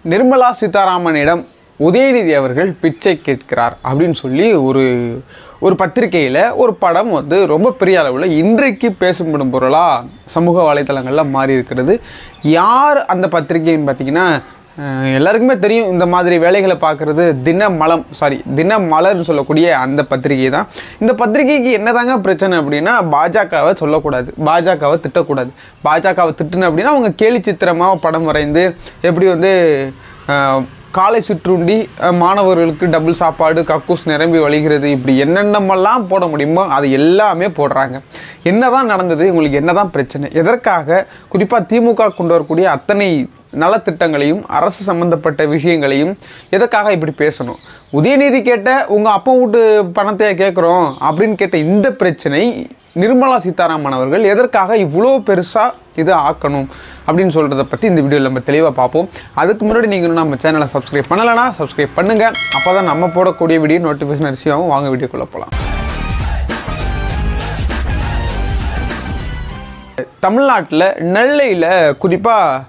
நிர்மலா சீதாராமனிடம் உதயநிதி அவர்கள் பிச்சை கேட்கிறார் அப்படின்னு சொல்லி ஒரு பத்திரிகையில் ஒரு படம் வந்து ரொம்ப பெரிய அளவில் இன்றைக்கு பேசப்படும் பொருளாக சமூக வலைத்தளங்களில் மாறி இருக்கிறது. யார் அந்த பத்திரிகைன்னு பார்த்தீங்கன்னா, எல்லாருக்குமே தெரியும் இந்த மாதிரி வேலைகளை பார்க்குறது தினமலர்னு சொல்லக்கூடிய அந்த பத்திரிகை தான். இந்த பத்திரிகைக்கு என்னதாங்க பிரச்சனை அப்படின்னா, பாஜகவை சொல்லக்கூடாது, பாஜகவை திட்டக்கூடாது. பாஜகவை திட்டுன்னு அப்படின்னா அவங்க கேலி சித்திரமாக படம் வரைந்து எப்படி வந்து காலை சிற்றுண்டி, மாணவர்களுக்கு டபுள் சாப்பாடு, கக்கூஸ் நிரம்பி வழிகிறது, இப்படி என்னென்னமெல்லாம் போட முடியுமோ அது எல்லாமே போடுறாங்க. என்ன தான் நடந்தது, உங்களுக்கு என்ன தான் பிரச்சனை, எதற்காக குறிப்பாக திமுக கொண்டு வரக்கூடிய அத்தனை நலத்திட்டங்களையும் அரசு சம்மந்தப்பட்ட விஷயங்களையும் எதற்காக இப்படி பேசணும்? உதயநிதி கேட்ட உங்கள் அப்பா வீட்டு பணத்தை கேட்குறோம் அப்படின்னு கேட்ட இந்த பிரச்சனை நிர்மலா சீதாராமன் அவர்கள் எதற்காக இவ்வளோ பெருசாக இதை ஆக்கணும் அப்படின்னு சொல்கிறத பற்றி இந்த வீடியோவில் நம்ம தெளிவாக பார்ப்போம். அதுக்கு முன்னாடி நீங்கள் நம்ம சேனலை சப்ஸ்கிரைப் பண்ணலைன்னா சப்ஸ்கிரைப் பண்ணுங்கள். அப்போ தான் நம்ம போடக்கூடிய வீடியோ நோட்டிஃபிகேஷன் ரிசீவாகும். வாங்க வீடியோக்குள்ளே போகலாம். தமிழ்நாட்டில் நெல்லையில் குறிப்பாக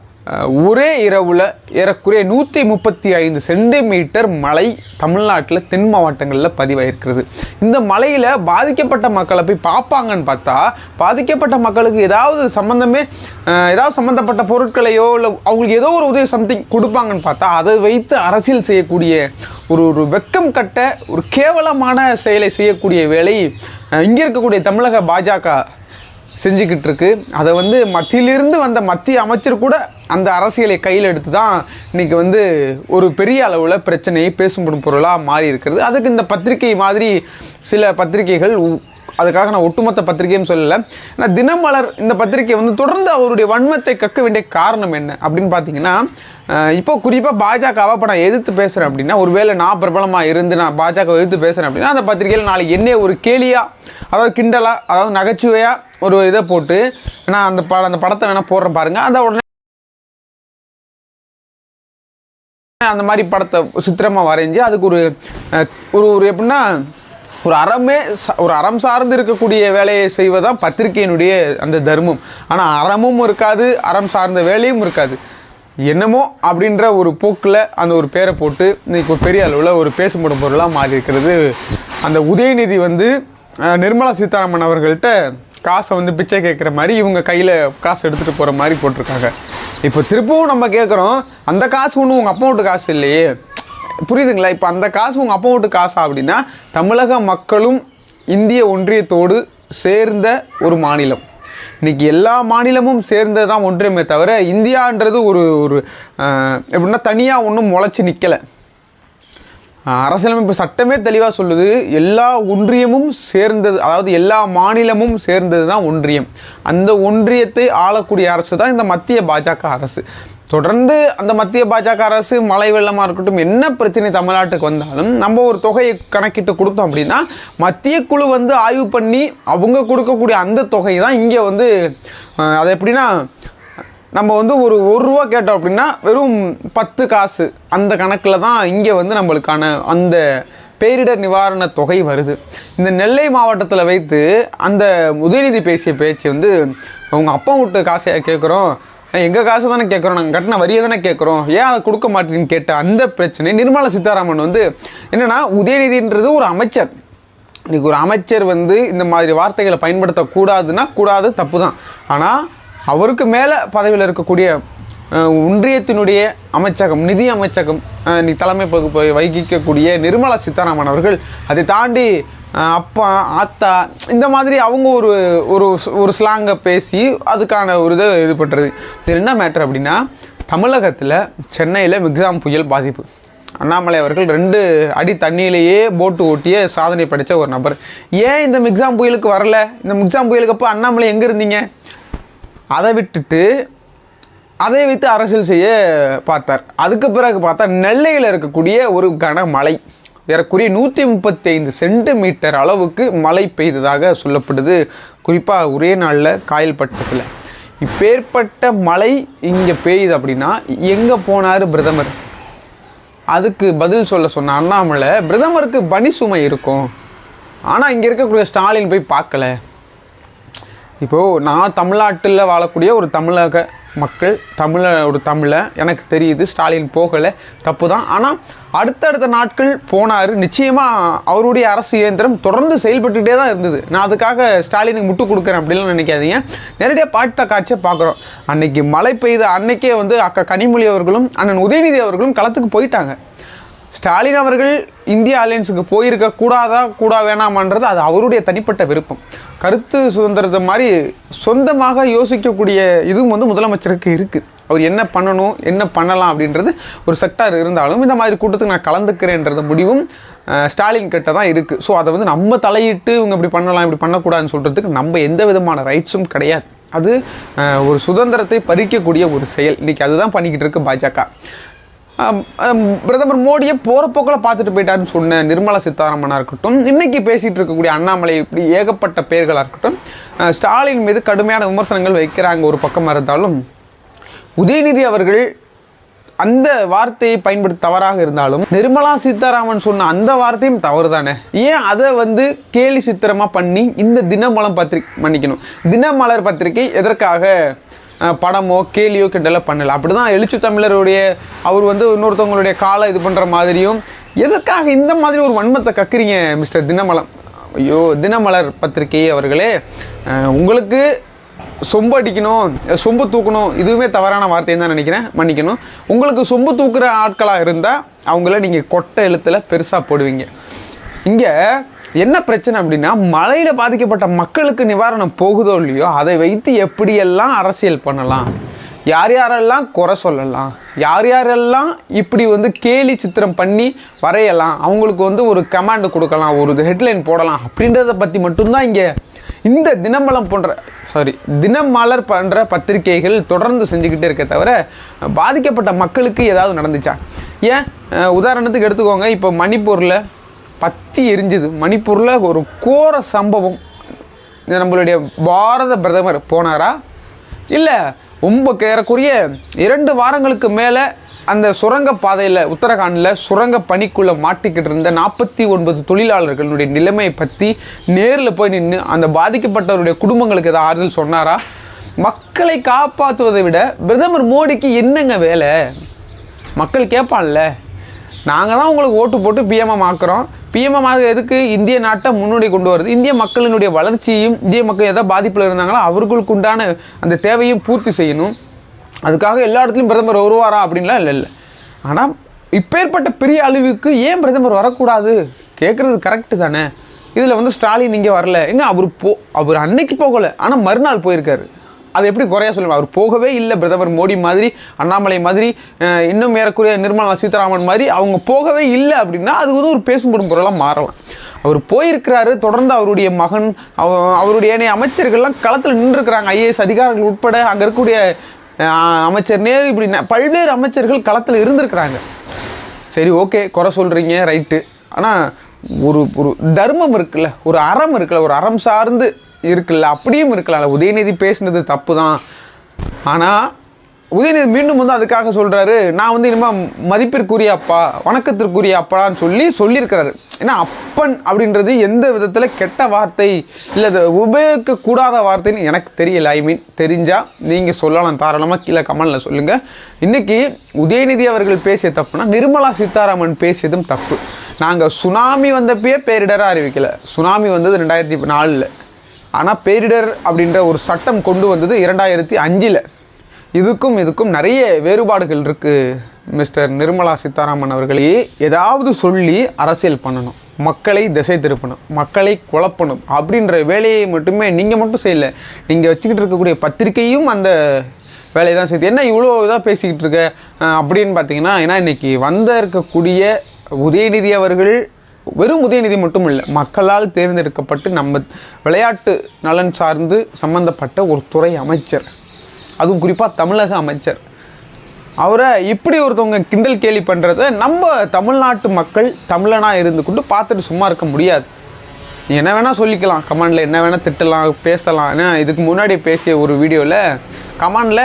ஒரே இரவில் ஏறக்குறைய 135 சென்டிமீட்டர் மழை தமிழ்நாட்டில் தென் மாவட்டங்களில் பதிவாயிருக்கிறது. இந்த மழையில் பாதிக்கப்பட்ட மக்களை போய் பார்ப்பாங்கன்னு பார்த்தா, பாதிக்கப்பட்ட மக்களுக்கு ஏதாவது சம்மந்தப்பட்ட பொருட்களையோ இல்லை அவங்களுக்கு ஏதோ ஒரு உதவி சம்திங் கொடுப்பாங்கன்னு பார்த்தா, அதை வைத்து அரசியல் செய்யக்கூடிய ஒரு வெக்கம் கட்ட ஒரு கேவலமான செயலை செய்யக்கூடிய வேலை இங்கே இருக்கக்கூடிய தமிழக பாஜக செஞ்சுக்கிட்டு இருக்கு. அதை வந்து மத்தியிலிருந்து வந்த மத்திய அமைச்சர் கூட அந்த அரசியலை கையில் எடுத்து தான் இன்றைக்கி வந்து ஒரு பெரிய அளவில் பிரச்சனையை பேசும்படும் பொருளாக மாறி இருக்கிறது. அதுக்கு இந்த பத்திரிகை மாதிரி சில பத்திரிகைகள், அதுக்காக நான் ஒட்டுமொத்த பத்திரிகையும் சொல்லலை, ஆனால் தினமலர் இந்த பத்திரிகை வந்து தொடர்ந்து அவருடைய வன்மத்தை கக்க வேண்டிய காரணம் என்ன அப்படின்னு பார்த்தீங்கன்னா, இப்போ குறிப்பாக பாஜகவை இப்போ நான் எதிர்த்து பேசுகிறேன் அப்படின்னா, ஒருவேளை நான் பிரபலமாக இருந்து நான் பாஜகவை எதிர்த்து பேசுகிறேன் அப்படின்னா, அந்த பத்திரிகையில் நாளைக்கு என்ன ஒரு கேலியாக, அதாவது கிண்டலாக, அதாவது நகைச்சுவையாக ஒரு இதை போட்டு நான் அந்த படத்தை வேணால் போடுறேன் பாருங்கள், அந்த உடனே அந்த மாதிரி படத்தை சித்திரமாக வரைஞ்சி அதுக்கு ஒரு எப்படின்னா ஒரு அறம் சார்ந்து இருக்கக்கூடிய வேலையை செய்வதான் பத்திரிகையினுடைய அந்த தர்மம். ஆனால் அறமும் இருக்காது, அறம் சார்ந்த வேலையும் இருக்காது, என்னமோ அப்படின்ற ஒரு போக்கில் அந்த ஒரு பேரை போட்டு இன்றைக்கி ஒரு பெரிய அளவில் ஒரு பேசும்படும் பொருளாக மாறி இருக்கிறது. அந்த உதயநிதி வந்து நிர்மலா சீதாராமன் அவர்கள்ட்ட காசை வந்து பிச்சை கேட்குற மாதிரி இவங்க கையில் காசு எடுத்துகிட்டு போகிற மாதிரி போட்டிருக்காங்க. இப்போ திருப்பவும் நம்ம கேட்குறோம், அந்த காசு ஒன்றும் உங்கள் அப்பா வீட்டு காசு இல்லையே, புரியுதுங்களா? இப்போ அந்த காசு உங்கள் அப்பா வீட்டு காசா அப்படின்னா, தமிழக மக்களும் இந்திய ஒன்றியத்தோடு சேர்ந்த ஒரு மாநிலம். இன்றைக்கி எல்லா மாநிலமும் சேர்ந்தது தான் ஒன்றியமே தவிர, இந்தியான்றது ஒரு எப்படின்னா தனியாக ஒன்றும் முளைச்சி நிற்கலை. அரசியலமைப்பு சட்டமே தெளிவாக சொல்லுது, எல்லா ஒன்றியமும் சேர்ந்தது, அதாவது எல்லா மாநிலமும் சேர்ந்தது தான் ஒன்றியம். அந்த ஒன்றியத்தை ஆளக்கூடிய அரசு தான் இந்த மத்திய பாஜக அரசு. தொடர்ந்து அந்த மத்திய பாஜக அரசு மழை வெள்ளமாக இருக்கட்டும், என்ன பிரச்சனை தமிழ்நாட்டுக்கு வந்தாலும் நம்ம ஒரு தொகையை கணக்கிட்டு கொடுத்தோம் அப்படின்னா, மத்திய குழு வந்து ஆய்வு பண்ணி அவங்க கொடுக்கக்கூடிய அந்த தொகை தான் இங்கே வந்து அது எப்படின்னா, நம்ம வந்து ஒரு ரூபா கேட்டோம் அப்படின்னா வெறும் 10 காசு அந்த கணக்கில் தான் இங்கே வந்து நம்மளுக்கான அந்த பேரிடர் நிவாரண தொகை வருது. இந்த நெல்லை மாவட்டத்தில் வைத்து அந்த உதயநிதி பேசிய பேச்சு வந்து, அவங்க அப்பா வீட்டு காசை கேட்குறோம், எங்கள் காசை தானே கேட்குறோம், நாங்கள் கட்டின வரியை தானே கேட்குறோம், ஏன் அதை கொடுக்க மாட்டேன்னு கேட்ட அந்த பிரச்சனை நிர்மலா சீதாராமன் வந்து என்னென்னா, உதயநிதின்றது ஒரு அமைச்சர். இன்றைக்கி ஒரு அமைச்சர் வந்து இந்த மாதிரி வார்த்தைகளை பயன்படுத்தக்கூடாதுன்னா கூடாது, தப்பு தான். ஆனால் அவருக்கு மேலே பதவியில் இருக்கக்கூடிய ஒன்றியத்தினுடைய அமைச்சகம், நிதி அமைச்சகம் நீ தலைமை பகுப்பு வகிக்கக்கூடிய நிர்மலா சீதாராமன் அவர்கள் அதை தாண்டி அப்பா ஆத்தா இந்த மாதிரி அவங்க ஒரு ஸ்லாங்கை பேசி அதுக்கான ஒரு இதை இது பண்ணுறது. இது என்ன மேட்ரு அப்படின்னா, தமிழகத்தில் சென்னையில் மிக்ஸாம் புயல் பாதிப்பு. அண்ணாமலை அவர்கள் 2 அடி தண்ணியிலேயே போட்டு ஓட்டிய சாதனை படைத்த ஒரு நபர். ஏன் இந்த மிக்ஸாம் புயலுக்கு வரல? இந்த மிக்ஸாம் புயலுக்கு அப்போ அண்ணாமலை எங்கே இருந்தீங்க? அதை விட்டுட்டு அதை வைத்து அரசியல் செய்ய பார்த்தார். அதுக்கு பிறகு பார்த்தா நெல்லையில் இருக்கக்கூடிய ஒரு கனமழை, ஏறக்குறைய 135 சென்டிமீட்டர் அளவுக்கு மழை பெய்ததாக சொல்லப்படுது. குறிப்பாக ஒரே நாளில் காயல்பட்டத்தில் இப்பேற்பட்ட மழை இங்கே பெய்யுது அப்படின்னா எங்கே போனார் பிரதமர்? அதுக்கு பதில் சொன்ன அண்ணாமலை, பிரதமருக்கு பனி சுமை இருக்கும், ஆனால் இங்கே இருக்கக்கூடிய ஸ்டாலின் போய் பார்க்கல. இப்போது நான் தமிழ்நாட்டில் வாழக்கூடிய ஒரு தமிழக மக்கள் தமிழை எனக்கு தெரியுது. ஸ்டாலின் போகலை, தப்பு தான். ஆனால் அடுத்தடுத்த நாட்கள் போனார். நிச்சயமாக அவருடைய அரசு இயந்திரம் தொடர்ந்து செயல்பட்டுகிட்டே தான் இருந்தது. நான் அதுக்காக ஸ்டாலினுக்கு முட்டு கொடுக்குறேன் அப்படின்லாம் நினைக்காதீங்க. நேரடியாக பார்த்த காட்சியை பார்க்குறோம். அன்னைக்கு மழை பெய்த அன்னைக்கே வந்து அக்கா கனிமொழி அவர்களும் அண்ணன் உதயநிதி அவர்களும் களத்துக்கு போயிட்டாங்க. ஸ்டாலின் அவர்கள் இந்திய அலையன்ஸுக்கு போயிருக்க கூடா வேணாமன்றது அது அவருடைய தனிப்பட்ட விருப்பம். கருத்து சுதந்திரத்தை மாதிரி சொந்தமாக யோசிக்கக்கூடிய இதுவும் வந்து முதலமைச்சருக்கு இருக்குது. அவர் என்ன பண்ணணும், என்ன பண்ணலாம் அப்படின்றது ஒரு செக்டார் இருந்தாலும் இந்த மாதிரி கூட்டத்துக்கு நான் கலந்துக்கிறேன்றது முடிவும் ஸ்டாலின் கிட்ட தான் இருக்குது. ஸோ அதை வந்து நம்ம தலையிட்டு இவங்க இப்படி பண்ணலாம் இப்படி பண்ணக்கூடாதுன்னு சொல்கிறதுக்கு நம்ம எந்த விதமான ரைட்ஸும் கிடையாது. அது ஒரு சுதந்திரத்தை பறிக்கக்கூடிய ஒரு செயல். இன்றைக்கி அதுதான் பண்ணிக்கிட்டு இருக்கு பாஜக. பிரதமர் மோடியை போகிற போக்கில் பார்த்துட்டு போயிட்டாருன்னு சொன்ன நிர்மலா சீதாராமனாக இருக்கட்டும், இன்றைக்கி பேசிகிட்டு இருக்கக்கூடிய அண்ணாமலை, இப்படி ஏகப்பட்ட பெயர்களாக இருக்கட்டும், ஸ்டாலின் மீது கடுமையான விமர்சனங்கள் வைக்கிறாங்க. ஒரு பக்கமாக இருந்தாலும் உதயநிதி அவர்கள் அந்த வார்த்தையை பயன்படுத்தி தவறாக இருந்தாலும் நிர்மலா சீதாராமன் சொன்ன அந்த வார்த்தையும் தவறு தானே. ஏன் அதை வந்து கேலி சித்திரமாக பண்ணி இந்த தினமலர் பத்திரிகை எதற்காக படமோ கேலியோ கிண்டலோ பண்ணலை? அப்படி தான் எழுச்சி தமிழருடைய அவர் வந்து இன்னொருத்தவங்களுடைய காலை இது பண்ணுற மாதிரியும் எதற்காக இந்த மாதிரி ஒரு வன்மத்தை கக்குறீங்க மிஸ்டர் தினமலர் பத்திரிகை அவர்களே? உங்களுக்கு சொம்பு அடிக்கணும், சொம்பு தூக்கணும், இதுவுமே தவறான வார்த்தைன்னு தான் நினைக்கிறேன், மன்னிக்கணும். உங்களுக்கு சொம்பு தூக்குற ஆட்களாக இருந்தால் அவங்கள நீங்கள் கொட்டை எழுத்தில் பெருசாக போடுவீங்க. இங்கே என்ன பிரச்சனை அப்படின்னா, மழையில் பாதிக்கப்பட்ட மக்களுக்கு நிவாரணம் போகுதோ இல்லையோ அதை வைத்து எப்படியெல்லாம் அரசியல் பண்ணலாம், யார் யாரெல்லாம் குறை சொல்லலாம், யார் யாரெல்லாம் இப்படி வந்து கேலி சித்திரம் பண்ணி வரையலாம், அவங்களுக்கு வந்து ஒரு கமாண்டு கொடுக்கலாம், ஒரு ஹெட்லைன் போடலாம் அப்படின்றத பற்றி மட்டும்தான் இங்கே இந்த தினமலர் பண்ணுற பத்திரிகைகள் தொடர்ந்து செஞ்சுக்கிட்டே இருக்க தவிர பாதிக்கப்பட்ட மக்களுக்கு ஏதாவது நடந்துச்சா? ஏன் உதாரணத்துக்கு எடுத்துக்கோங்க, இப்போ மணிப்பூரில் பத்தி எரிஞ்சுது. மணிப்பூரில் ஒரு கோர சம்பவம். நம்மளுடைய பாரத பிரதமர் போனாரா? இல்லை, ரொம்ப ஏறக்குறைய 2 வாரங்களுக்கு மேலே அந்த சுரங்க பாதையில் உத்தரகாண்டில் சுரங்க பணிக்குள்ளே மாட்டிக்கிட்டு இருந்த 49 தொழிலாளர்களுடைய நிலைமையை பற்றி நேரில் போய் நின்று அந்த பாதிக்கப்பட்டவருடைய குடும்பங்களுக்கு ஏதாவது ஆறுதல் சொன்னாரா? மக்களை காப்பாற்றுவதை விட பிரதமர் மோடிக்கு என்னங்க வேலை? மக்கள் கேட்பான்ல, நாங்கள் தான் உங்களுக்கு ஓட்டு போட்டு பிஎம்எம் ஆக்குறோம், பிஎம்எம் ஆக எதுக்கு? இந்திய நாட்டை முன்னோடி கொண்டு வருது, இந்திய மக்களினுடைய வளர்ச்சியையும் இந்திய மக்கள் எதாவது பாதிப்பில் இருந்தாங்களோ அவர்களுக்கு உண்டான அந்த தேவையும் பூர்த்தி செய்யணும். அதுக்காக எல்லா இடத்துலையும் பிரதமர் வருவாரா அப்படின்லாம் இல்லை. ஆனால் இப்பேற்பட்ட பெரிய அழிவுக்கு ஏன் பிரதமர் வரக்கூடாது கேட்குறது கரெக்டு தானே. இதில் வந்து ஸ்டாலின் இங்கே வரல, எங்க அவர் அன்னைக்கு போகலை, ஆனால் மறுநாள் போயிருக்காரு. அது எப்படி குறையா சொல்லுவாங்க? அவர் போகவே இல்லை. பிரதமர் மோடி மாதிரி, அண்ணாமலை மாதிரி, இன்னும் ஏறக்குறைய நிர்மலா சீதாராமன் மாதிரி அவங்க போகவே இல்லை அப்படின்னா அது வந்து ஒரு பேசும்படும் பொருளாக மாறலாம். அவர் போயிருக்கிறாரு. தொடர்ந்து அவருடைய மகன், அவருடைய ஏனைய அமைச்சர்கள்லாம் களத்தில் நின்றுருக்கிறாங்க. ஐஏஎஸ் அதிகாரிகள் உட்பட அங்கே இருக்கக்கூடிய அமைச்சர் நேரு, இப்படி பல்வேறு அமைச்சர்கள் களத்தில் இருந்திருக்கிறாங்க. சரி, ஓகே, குறை சொல்கிறீங்க, ரைட்டு. ஆனால் ஒரு தர்மம் இருக்குல்ல, ஒரு அறம் இருக்குல்ல, ஒரு அறம் சார்ந்து இருக்குல்ல, அப்படியும் இருக்கலாம். உதயநிதி பேசினது தப்பு தான். ஆனால் உதயநிதி மீண்டும் வந்து அதுக்காக சொல்கிறாரு, நான் வந்து இனிமேல் மதிப்பிற்குரிய அப்பா, வணக்கத்திற்குரிய அப்பான்னு சொல்லியிருக்கிறாரு. ஏன்னா அப்பன் அப்படின்றது எந்த விதத்தில் கெட்ட வார்த்தை இல்லை உபயோகிக்கக்கூடாத வார்த்தைன்னு எனக்கு தெரியல. தெரிஞ்சால் நீங்கள் சொல்லலாம், தாராளமாக கீழே கமெண்டில் சொல்லுங்கள். இன்றைக்கி உதயநிதி அவர்கள் பேசிய தப்புனா நிர்மலா சீதாராமன் பேசியதும் தப்பு. நாங்கள் சுனாமி வந்தப்பயே பேரிடராக அறிவிக்கலை. சுனாமி வந்தது 2004. ஆனால் பேரிடர் அப்படின்ற ஒரு சட்டம் கொண்டு வந்தது 2005. இதுக்கும் நிறைய வேறுபாடுகள் இருக்குது. மிஸ்டர் நிர்மலா சீதாராமன் அவர்களே ஏதாவது சொல்லி அரசியல் பண்ணணும், மக்களை திசை திருப்பணும், மக்களை குழப்பணும் அப்படின்ற வேலையை மட்டுமே நீங்கள் மட்டும் செய்யலை. நீங்கள் வச்சுக்கிட்டு இருக்கக்கூடிய பத்திரிகையும் அந்த வேலையை தான் செய்யுது. என்ன இவ்வளோ இதாக பேசிக்கிட்டு இருக்க அப்படின்னு பார்த்தீங்கன்னா, ஏன்னா இன்றைக்கி இருக்கக்கூடிய உதயநிதி அவர்கள் வெறும் உதயநிதி மட்டும் இல்லை, மக்களால் தேர்ந்தெடுக்கப்பட்டு நம்ம விளையாட்டு நலன் சார்ந்து சம்பந்தப்பட்ட ஒரு துறை அமைச்சர், அதுவும் குறிப்பாக தமிழக அமைச்சர். அவரை இப்படி ஒருத்தவங்க கிண்டல் கேலி பண்ணுறத நம்ம தமிழ்நாட்டு மக்கள் தமிழனாக இருந்து கொண்டு பார்த்துட்டு சும்மா இருக்க முடியாது. நீ என்ன வேணால் சொல்லிக்கலாம், கமெண்டில் என்ன வேணால் திட்டலாம், பேசலாம். ஏன்னா இதுக்கு முன்னாடி பேசிய ஒரு வீடியோவில் கமெண்டில்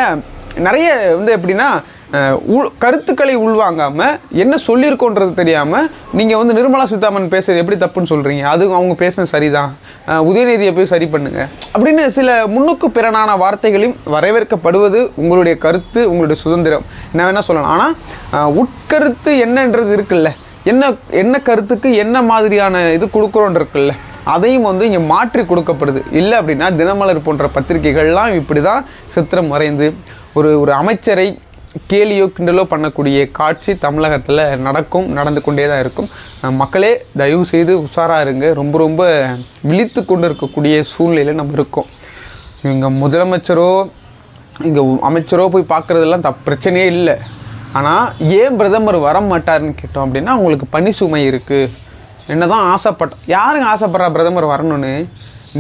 நிறைய வந்து எப்படின்னா கருத்துக்களை உள்வாங்காமல் என்ன சொல்லியிருக்கோன்றது தெரியாமல் நீங்கள் வந்து நிர்மலா சீதாராமன் பேசுறது எப்படி தப்புன்னு சொல்கிறீங்க, அது அவங்க பேசுனது சரிதான், உதயநிதியை போய் சரி பண்ணுங்க அப்படின்னு சில முன்னுக்கு பிறனான வார்த்தைகளையும் வரவேற்கப்படுவது உங்களுடைய கருத்து, உங்களுடைய சுதந்திரம், என்ன வேணால் சொல்லலாம். ஆனால் உட்கருத்து என்னன்றது இருக்குல்ல, என்ன கருத்துக்கு என்ன மாதிரியான இது கொடுக்குறோன்னு இருக்குல்ல, அதையும் வந்து இங்கே மாற்றி கொடுக்கப்படுது. இல்லை அப்படின்னா தினமலர் போன்ற பத்திரிகைகள்லாம் இப்படி தான் சித்திரம் வரைந்து ஒரு அமைச்சரை கேலியோ கிண்டலோ பண்ணக்கூடிய காட்சி தமிழகத்தில் நடந்து கொண்டே தான் இருக்கும். மக்களே தயவு செய்து உஷாராக இருங்க. ரொம்ப ரொம்ப விழித்து கொண்டு இருக்கக்கூடிய சூழ்நிலையில் நம்ம இருக்கோம். இங்கே முதலமைச்சரோ இங்கே அமைச்சரோ போய் பார்க்குறதெல்லாம் பிரச்சனையே இல்லை. ஆனால் ஏன் பிரதமர் வர மாட்டாருன்னு கேட்டோம் அப்படின்னா அவங்களுக்கு பணி சுமை இருக்குது. என்ன தான் யாருங்க ஆசைப்படுறா பிரதமர் வரணும்னு?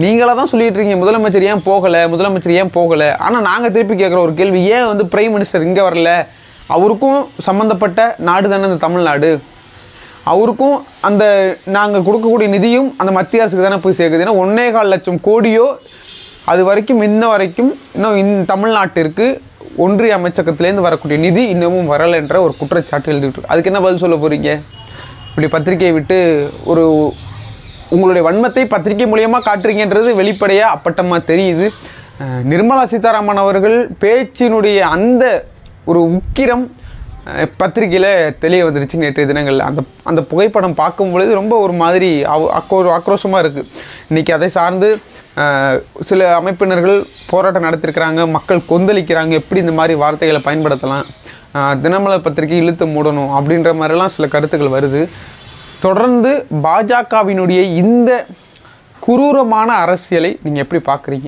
நீங்களாக தான் சொல்லிகிட்டு இருக்கீங்க முதலமைச்சர் ஏன் போகலை. ஆனால் நாங்கள் திருப்பி கேட்குற ஒரு கேள்வி, ஏன் வந்து பிரைம் மினிஸ்டர் இங்கே வரல? அவருக்கும் சம்மந்தப்பட்ட நாடு தானே இந்த தமிழ்நாடு. அவருக்கும் அந்த நாங்கள் கொடுக்கக்கூடிய நிதியும் அந்த மத்திய அரசுக்கு தானே போய் சேர்க்குது. ஏன்னா 1.25 லட்சம் கோடியோ அது வரைக்கும் இன்னும் தமிழ்நாட்டிற்கு ஒன்றிய அமைச்சகத்திலேருந்து வரக்கூடிய நிதி இன்னமும் வரலைன்ற ஒரு குற்றச்சாட்டு எழுதிட்டு இருக்கு. அதுக்கு என்ன பதில் சொல்ல போகிறீங்க? இப்படி பத்திரிகையை விட்டு உங்களுடைய வன்மத்தை பத்திரிகை மூலியமாக காட்டுறீங்கன்றது வெளிப்படையாக அப்பட்டமாக தெரியுது. நிர்மலா சீதாராமன் அவர்கள் பேச்சினுடைய அந்த ஒரு உக்கிரம் பத்திரிகையில் தெளிய வந்துருச்சு நேற்றைய தினங்களில். அந்த புகைப்படம் பார்க்கும் பொழுது ரொம்ப ஒரு மாதிரி ஆக்ரோஷமாக இருக்குது. இன்றைக்கி அதை சார்ந்து சில அமைப்பினர்கள் போராட்டம் நடத்திருக்கிறாங்க, மக்கள் கொந்தளிக்கிறாங்க, எப்படி இந்த மாதிரி வார்த்தைகளை பயன்படுத்தலாம், தினமலர் பத்திரிகை இழுத்து மூடணும் அப்படின்ற மாதிரிலாம் சில கருத்துக்கள் வருது. தொடர்ந்து பாஜகவினுடைய இந்த குரூரமான அரசியலை நீங்கள் எப்படி பார்க்குறீங்க?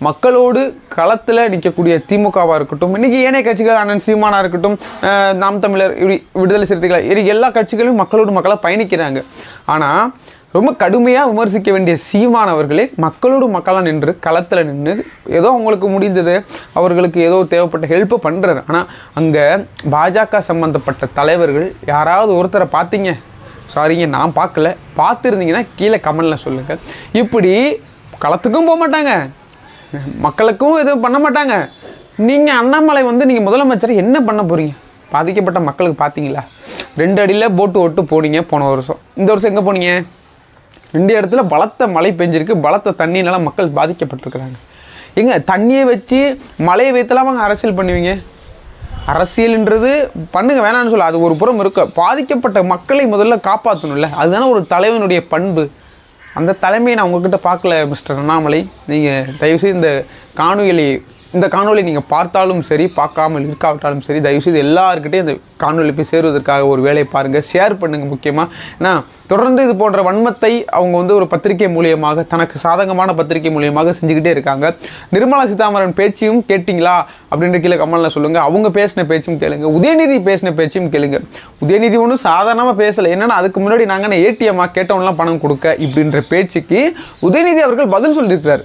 மக்களோடு களத்தில் நிற்கக்கூடிய திமுகவாக இருக்கட்டும், இன்றைக்கி ஏனைய கட்சிகள் அண்ணன் சீமானாக இருக்கட்டும், நாம் தமிழர், விடுதலை சிறுத்தைகள், இன்றைக்கி எல்லா கட்சிகளும் மக்களாக பயணிக்கிறாங்க. ஆனால் ரொம்ப கடுமையாக விமர்சிக்க வேண்டிய சீமானவர்களே மக்களோடு மக்களாக நின்று களத்தில் நின்று ஏதோ அவங்களுக்கு முடிந்தது, அவர்களுக்கு ஏதோ தேவைப்பட்ட ஹெல்ப்பை பண்ணுறாரு. ஆனால் அங்கே பாஜக சம்மந்தப்பட்ட தலைவர்கள் யாராவது ஒருத்தரை பார்த்தீங்க? சாரிங்க, நான் பார்க்கல. பார்த்துருந்தீங்கன்னா கீழே கமெண்டில் சொல்லுங்கள். இப்படி களத்துக்கும் போக மாட்டாங்க, மக்களுக்கும் எதுவும் பண்ண மாட்டாங்க. நீங்கள் அண்ணாமலை வந்து நீங்கள் முதலமைச்சரை என்ன பண்ண போகிறீங்க? பாதிக்கப்பட்ட மக்களுக்கு பார்த்தீங்களா? 2 அடியில் போட்டு ஓட்டு போனீங்க போன வருஷம். இந்த வருஷம் எங்கே போனீங்க? 2 இடத்துல பலத்த மழை பெஞ்சிருக்கு, பலத்த தண்ணினால மக்கள் பாதிக்கப்பட்டிருக்கிறாங்க. எங்க தண்ணியை வச்சு மழையை வைத்தலாம் அவங்க அரசியல் பண்ணுவீங்க? அரசியல்ன்றது பண்ணுங்க, வேணான்னு சொல்ல, அது ஒரு புறம் இருக்க. பாதிக்கப்பட்ட மக்களை முதல்ல காப்பாற்றணும்ல, அதுதானே ஒரு தலைவனுடைய பண்பு. அந்த தலைமையை நான் உங்ககிட்ட பார்க்கல மிஸ்டர் அண்ணாமலை. நீங்கள் தயவுசெய்து இந்த காணொலி நீங்கள் பார்த்தாலும் சரி, பார்க்காமல் இருக்காவிட்டாலும் சரி, தயவுசெய்து எல்லாருக்கிட்டையும் இந்த காணொலி போய் சேருவதற்காக ஒரு வேலையை பாருங்கள், ஷேர் பண்ணுங்கள். முக்கியமாக ஏன்னா தொடர்ந்து இது போன்ற வன்மத்தை அவங்க வந்து ஒரு பத்திரிகை மூலியமாக, தனக்கு சாதகமான பத்திரிகை மூலியமாக செஞ்சுக்கிட்டே இருக்காங்க. நிர்மலா சீதாராமன் பேச்சையும் கேட்டிங்களா அப்படின்ற கீழே கமெண்ட்டில் சொல்லுங்கள். அவங்க பேசின பேச்சும் கேளுங்க, உதயநிதி பேசின பேச்சும் கேளுங்க. உதயநிதி ஒன்றும் சாதாரணமாக பேசலை. என்னென்னா அதுக்கு முன்னாடி நாங்கள் ஏடிஎம்மாக கேட்டவங்களாம் பணம் கொடுக்க இப்படின்ற பேச்சுக்கு உதயநிதி அவர்கள் பதில் சொல்லியிருக்கிறார்.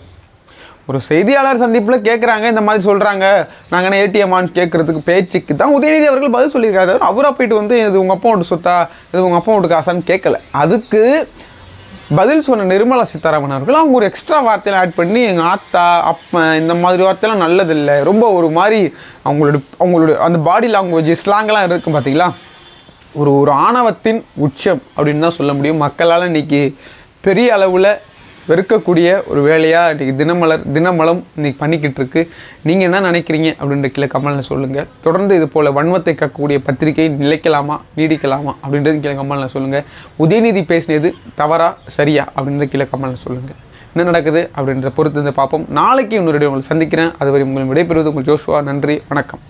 ஒரு செய்தியாளர் சந்திப்பில் கேட்குறாங்க, இந்த மாதிரி சொல்கிறாங்க, நாங்கள் என்ன ஏடிஎம்மான்னு கேட்குறதுக்கு பேச்சுக்கு தான் உதயநிதி அவர்கள் பதில் சொல்லியிருக்காரு. அவராக போயிட்டு வந்து இது உங்கள் அப்பா வீட்டு சொத்தா, இது உங்கள் அப்பா வீட்டு காசான்னு கேட்கல. அதுக்கு பதில் சொன்ன நிர்மலா சீதாராமன் அவர்கள் அவங்க ஒரு எக்ஸ்ட்ரா வார்த்தையெல்லாம் ஆட் பண்ணி எங்கள் ஆத்தா அப்பன் இந்த மாதிரி வார்த்தையெல்லாம் நல்லதில்லை, ரொம்ப ஒரு மாதிரி அவங்களுடைய அந்த பாடி லாங்குவேஜ் ஸ்லாங்கெல்லாம் இருக்கும் பார்த்தீங்களா, ஒரு ஆணவத்தின் உச்சம் அப்படின்னு தான் சொல்ல முடியும். மக்களால் இன்றைக்கி பெரிய அளவில் வெறுக்கக்கூடிய ஒரு வேலையாக இன்றைக்கி தினமலம் இன்றைக்கி பண்ணிக்கிட்டு இருக்கு. நீங்கள் என்ன நினைக்கிறீங்க அப்படின்ற கீழே கமெண்ட்டில் சொல்லுங்கள். தொடர்ந்து இது போல் வன்மத்தை கக்கக்கூடிய பத்திரிகை நீடிக்கலாமா அப்படின்றது கீழே கமெண்ட்டில் சொல்லுங்கள். உதயநிதி பேசினது தவறா சரியா அப்படின்ற கீழே கமெண்ட்டில் சொல்லுங்கள். என்ன நடக்குது அப்படின்ற பொறுத்து பார்ப்போம். நாளைக்கு இன்னொரு உங்களை சந்திக்கிறேன். அதுவரை உங்களை விடைபெறுவது உங்கள் ஜோஷுவா. நன்றி, வணக்கம்.